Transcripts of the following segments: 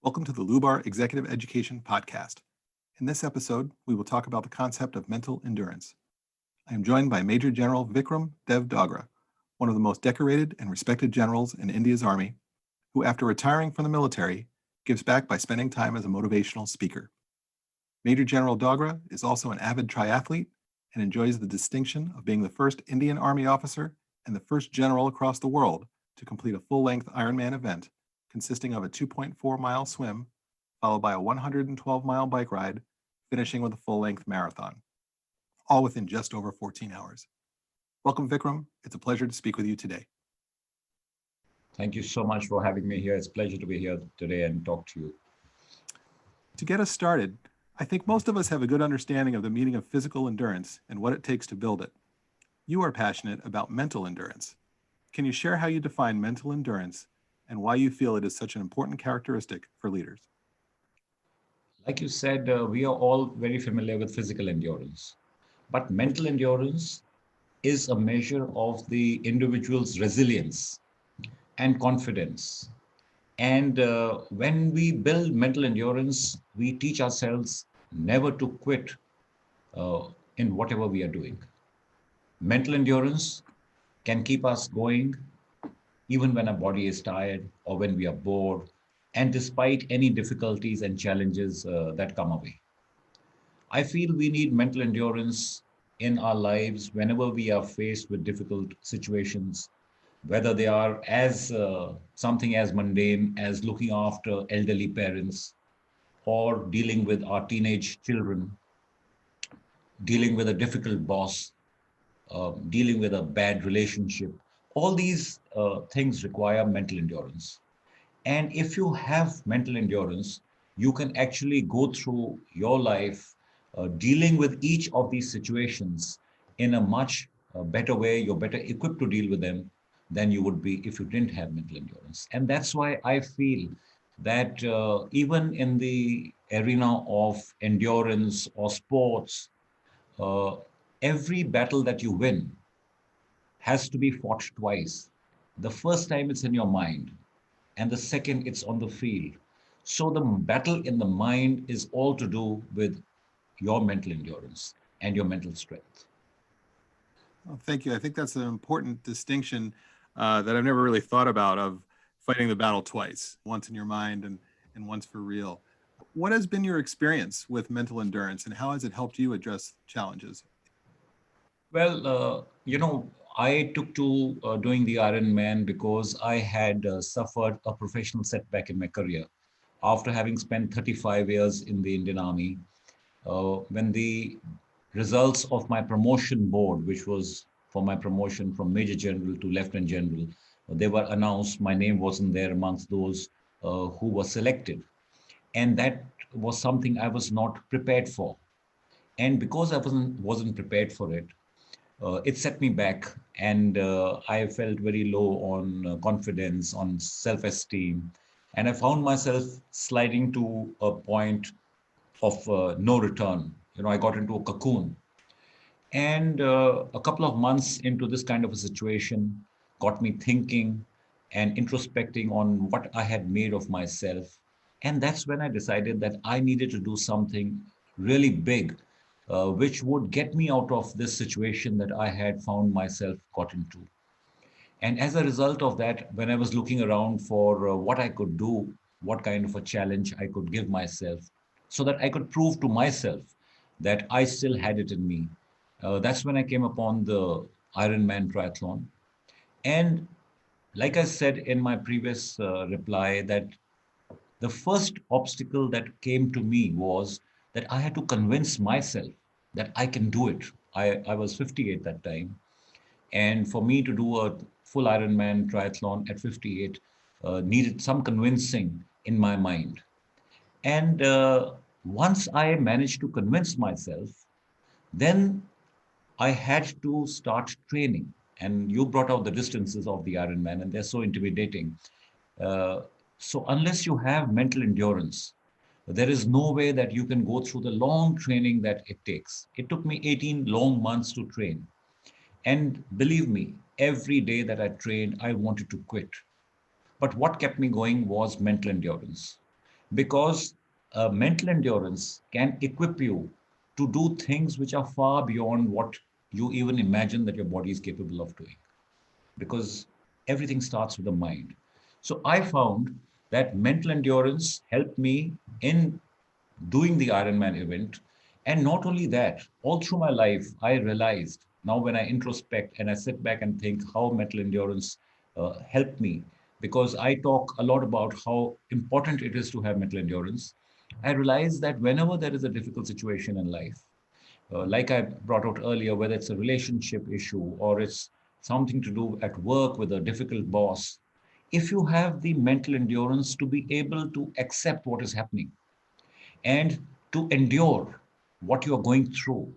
Welcome to the Lubar Executive Education Podcast. In this episode, we will talk about the concept of mental endurance. I am joined by Major General Vikram Dev Dogra, one of the most decorated and respected generals in India's army, who after retiring from the military, gives back by spending time as a motivational speaker. Major General Dogra is also an avid triathlete and enjoys the distinction of being the first Indian Army officer and the first general across the world to complete a full-length Ironman event consisting of a 2.4-mile swim, followed by a 112-mile bike ride, finishing with a full-length marathon, all within just over 14 hours. Welcome, Vikram. It's a pleasure to speak with you today. Thank you so much for having me here. It's a pleasure to be here today and talk to you. To get us started, I think most of us have a good understanding of the meaning of physical endurance and what it takes to build it. You are passionate about mental endurance. Can you share how you define mental endurance and why you feel it is such an important characteristic for leaders? Like you said, we are all very familiar with physical endurance, but mental endurance is a measure of the individual's resilience and confidence. And when we build mental endurance, we teach ourselves never to quit uh, in whatever we are doing. Mental endurance can keep us going even when our body is tired or when we are bored, and despite any difficulties and challenges that come our way. I feel we need mental endurance in our lives whenever we are faced with difficult situations, whether they are as something as mundane as looking after elderly parents or dealing with our teenage children, dealing with a difficult boss, dealing with a bad relationship. All these things require mental endurance. And if you have mental endurance, you can actually go through your life dealing with each of these situations in a much better way. You're better equipped to deal with them than you would be if you didn't have mental endurance. And that's why I feel that even in the arena of endurance or sports, uh, every battle that you win has to be fought twice. The first time it's in your mind, and the second it's on the field. So the battle in the mind is all to do with your mental endurance and your mental strength. Well, thank you. I think that's an important distinction that I've never really thought about, of fighting the battle twice, once in your mind and once for real. What has been your experience with mental endurance and how has it helped you address challenges? Well, I took to doing the Ironman because I had suffered a professional setback in my career after having spent 35 years in the Indian Army. When the results of my promotion board, which was for my promotion from Major General to Lieutenant General, they were announced. My name wasn't there amongst those who were selected. And that was something I was not prepared for. And because I wasn't prepared for it, it set me back, and I felt very low on confidence, on self-esteem, and I found myself sliding to a point of no return. I got into a cocoon, and a couple of months into this kind of a situation got me thinking and introspecting on what I had made of myself. And that's when I decided that I needed to do something really big, which would get me out of this situation that I had found myself got into. And as a result of that, when I was looking around for what I could do, what kind of a challenge I could give myself, so that I could prove to myself that I still had it in me, that's when I came upon the Ironman triathlon. And like I said in my previous reply, that the first obstacle that came to me was that I had to convince myself that I can do it. I was 58 that time. And for me to do a full Ironman triathlon at 58 needed some convincing in my mind. And once I managed to convince myself, then I had to start training. And you brought out the distances of the Ironman, and they're so intimidating. Uh, so unless you have mental endurance, there is no way that you can go through the long training that it takes. It took me 18 long months to train. And believe me, every day that I trained, I wanted to quit. But what kept me going was mental endurance. because mental endurance can equip you to do things which are far beyond what you even imagine that your body is capable of doing, because everything starts with the mind. So I found that mental endurance helped me in doing the Ironman event. And not only that, all through my life, I realized now when I introspect and I sit back and think how mental endurance helped me, because I talk a lot about how important it is to have mental endurance. I realized that whenever there is a difficult situation in life, like I brought out earlier, whether it's a relationship issue or it's something to do at work with a difficult boss, if you have the mental endurance to be able to accept what is happening and to endure what you are going through,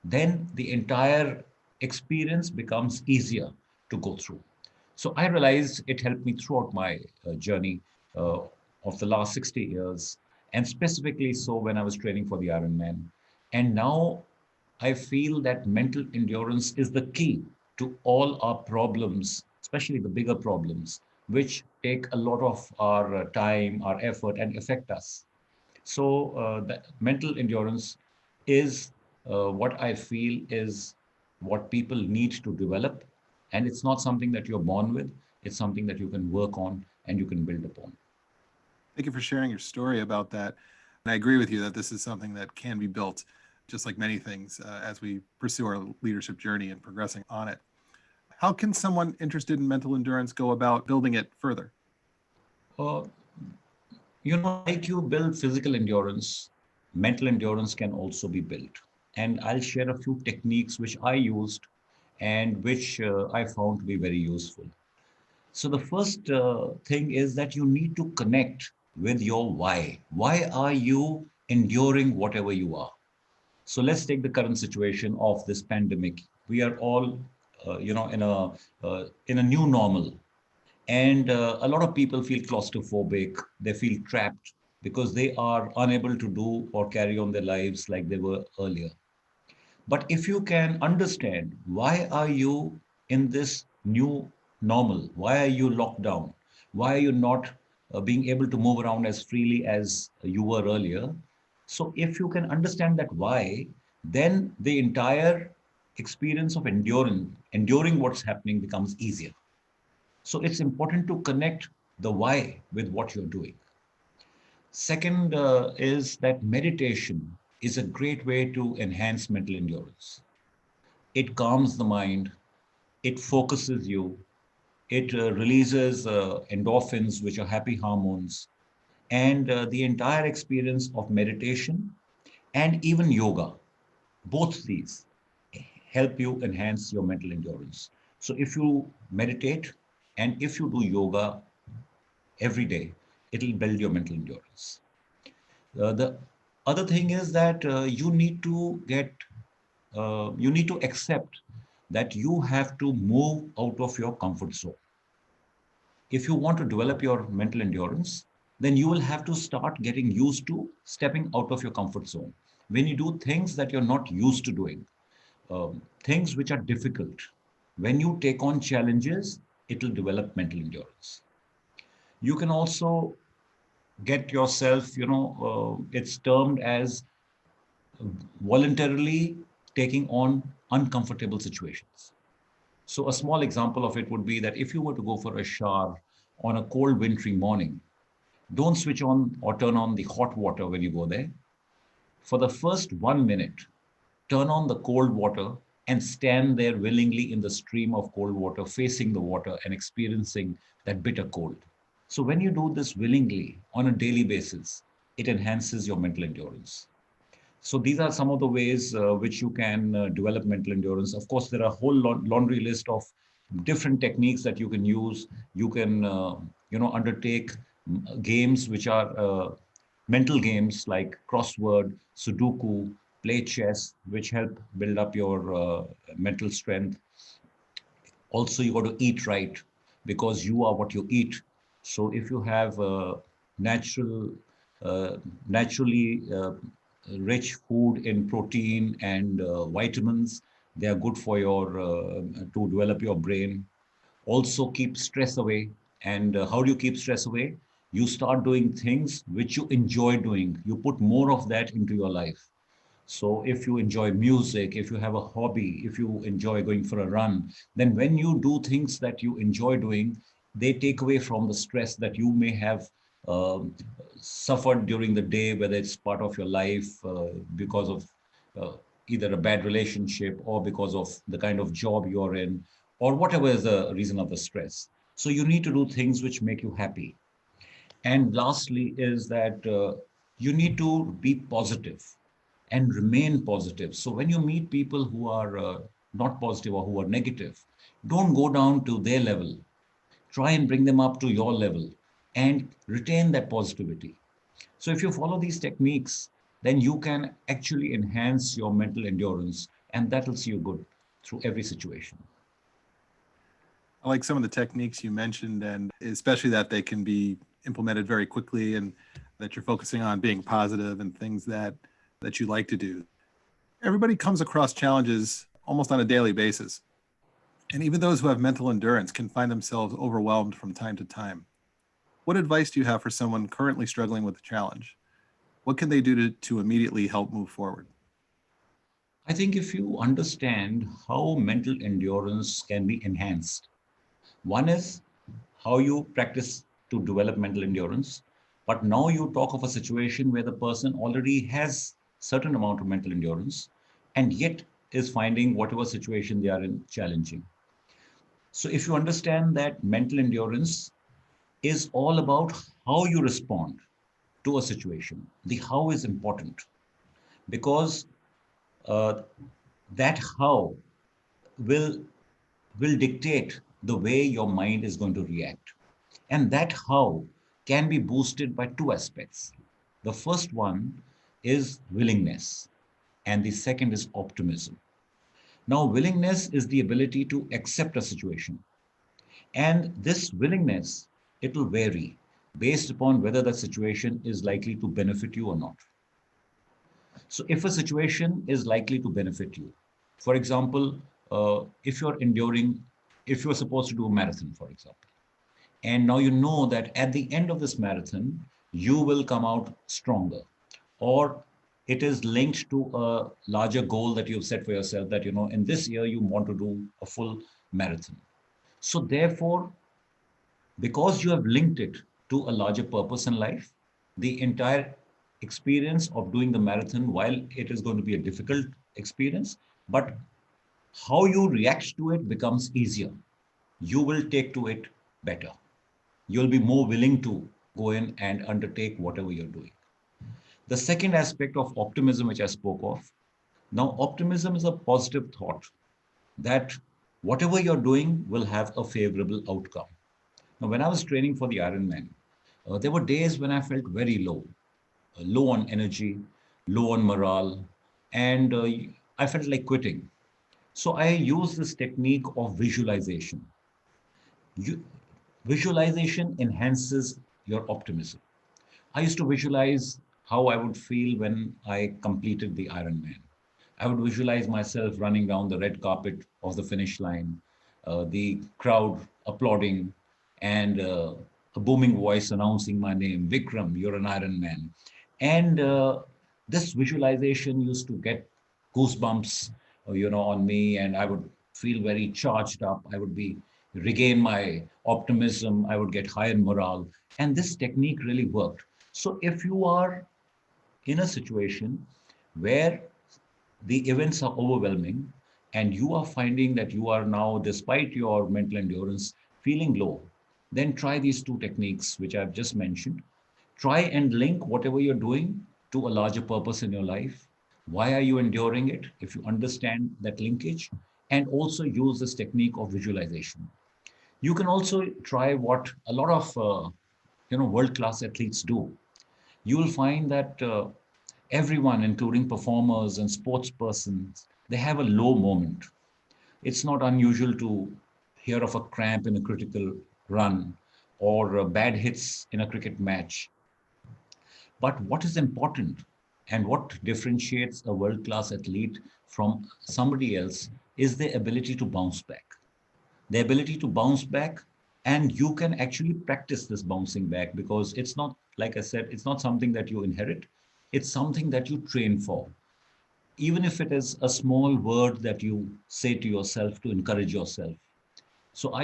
then the entire experience becomes easier to go through. So I realized it helped me throughout my journey uh, of the last 60 years, and specifically so when I was training for the Ironman. And now I feel that mental endurance is the key to all our problems, especially the bigger problems, which take a lot of our time, our effort, and affect us. So the mental endurance is what I feel is what people need to develop. And it's not something that you're born with. It's something that you can work on and you can build upon. Thank you for sharing your story about that. And I agree with you that this is something that can be built, just like many things, as we pursue our leadership journey and progressing on it. How can someone interested in mental endurance go about building it further? Uh, like you build physical endurance, mental endurance can also be built. And I'll share a few techniques which I used and which I found to be very useful. So the first thing is that you need to connect with your why. Why are you enduring whatever you are? So let's take the current situation of this pandemic. We are all, in a new normal, and a lot of people feel claustrophobic. They feel trapped because they are unable to do or carry on their lives like they were earlier. But if you can understand why are you in this new normal, why are you locked down, why are you not being able to move around as freely as you were earlier? So if you can understand that why, then the entire experience of enduring what's happening becomes easier. So it's important to connect the why with what you're doing. Second is that meditation is a great way to enhance mental endurance. It calms the mind, it focuses you, it releases endorphins, which are happy hormones, and the entire experience of meditation and even yoga, both these help you enhance your mental endurance. So if you meditate and if you do yoga every day, it'll build your mental endurance. The other thing is that you need to accept that you have to move out of your comfort zone. If you want to develop your mental endurance, then you will have to start getting used to stepping out of your comfort zone. When you do things that you're not used to doing, things which are difficult, when you take on challenges, it will develop mental endurance. You can also get yourself, it's termed as voluntarily taking on uncomfortable situations. So, a small example of it would be that if you were to go for a shower on a cold wintry morning, don't switch on or turn on the hot water when you go there. For the first 1 minute, turn on the cold water and stand there willingly in the stream of cold water, facing the water and experiencing that bitter cold. So, when you do this willingly on a daily basis, it enhances your mental endurance. So these are some of the ways which you can develop mental endurance. Of course, there are a whole laundry list of different techniques that you can use. You can, undertake games which are mental games like crossword, Sudoku, play chess, which help build up your mental strength. Also, you got to eat right because you are what you eat. So if you have natural, naturally rich food in protein and vitamins, they are good for your to develop your brain. Also, keep stress away. And how do you keep stress away? You start doing things which you enjoy doing. You put more of that into your life. So if you enjoy music, if you have a hobby, if you enjoy going for a run, then when you do things that you enjoy doing, they take away from the stress that you may have um suffered during the day, whether it's part of your life because of uh, either a bad relationship or because of the kind of job you're in, or whatever is the reason of the stress. So you need to do things which make you happy. And lastly, is that you need to be positive and remain positive. So when you meet people who are not positive or who are negative, don't go down to their level. Try and bring them up to your level and retain that positivity. So if you follow these techniques, then you can actually enhance your mental endurance, and that will see you good through every situation. I like some of the techniques you mentioned, and especially that they can be implemented very quickly, and that you're focusing on being positive and things that you like to do. Everybody comes across challenges almost on a daily basis. And even those who have mental endurance can find themselves overwhelmed from time to time. What advice do you have for someone currently struggling with a challenge? What can they do to immediately help move forward? I think if you understand how mental endurance can be enhanced, one is how you practice to develop mental endurance. But now you talk of a situation where the person already has certain amount of mental endurance and yet is finding whatever situation they are in challenging. So if you understand that mental endurance is all about how you respond to a situation, the how is important because uh, that how will will dictate the way your mind is going to react. And that how can be boosted by two aspects. The first one is willingness, and the second is optimism. Now, willingness is the ability to accept a situation. And this willingness, it will vary based upon whether the situation is likely to benefit you or not. So, if a situation is likely to benefit you, for example, if you're enduring, if you're supposed to do a marathon, for example, and now you know that at the end of this marathon, you will come out stronger. Or it is linked to a larger goal that you've set for yourself that, in this year, you want to do a full marathon. So, therefore, because you have linked it to a larger purpose in life, the entire experience of doing the marathon, while it is going to be a difficult experience, but how you react to it becomes easier. You will take to it better. You'll be more willing to go in and undertake whatever you're doing. The second aspect of optimism, which I spoke of, now optimism is a positive thought that whatever you're doing will have a favorable outcome. Now, when I was training for the Ironman, there were days when I felt very low, low on energy, low on morale, and I felt like quitting. So I used this technique of visualization. You, visualization enhances your optimism. I used to visualize how I would feel when I completed the Ironman. I would visualize myself running down the red carpet of the finish line, the crowd applauding, and a booming voice announcing my name, Vikram, you're an Ironman. And this visualization used to get goosebumps, on me, and I would feel very charged up. I would be regain my optimism. I would get higher morale, and this technique really worked. So if you are in a situation where the events are overwhelming and you are finding that you are now, despite your mental endurance, feeling low, then try these two techniques which I've just mentioned. Try and link whatever you're doing to a larger purpose in your life. Why are you enduring it? If you understand that linkage, and also use this technique of visualization. You can also try what a lot of world class athletes do. You will find that everyone, including performers and sports persons, they have a low moment. It's not unusual to hear of a cramp in a critical run or bad hits in a cricket match. But what is important and what differentiates a world class athlete from somebody else is their ability to bounce back. The ability to bounce back And you can actually practice this bouncing back, because it's not, like I said, it's not something that you inherit. It's something that you train for. Even if it is a small word that you say to yourself to encourage yourself. So I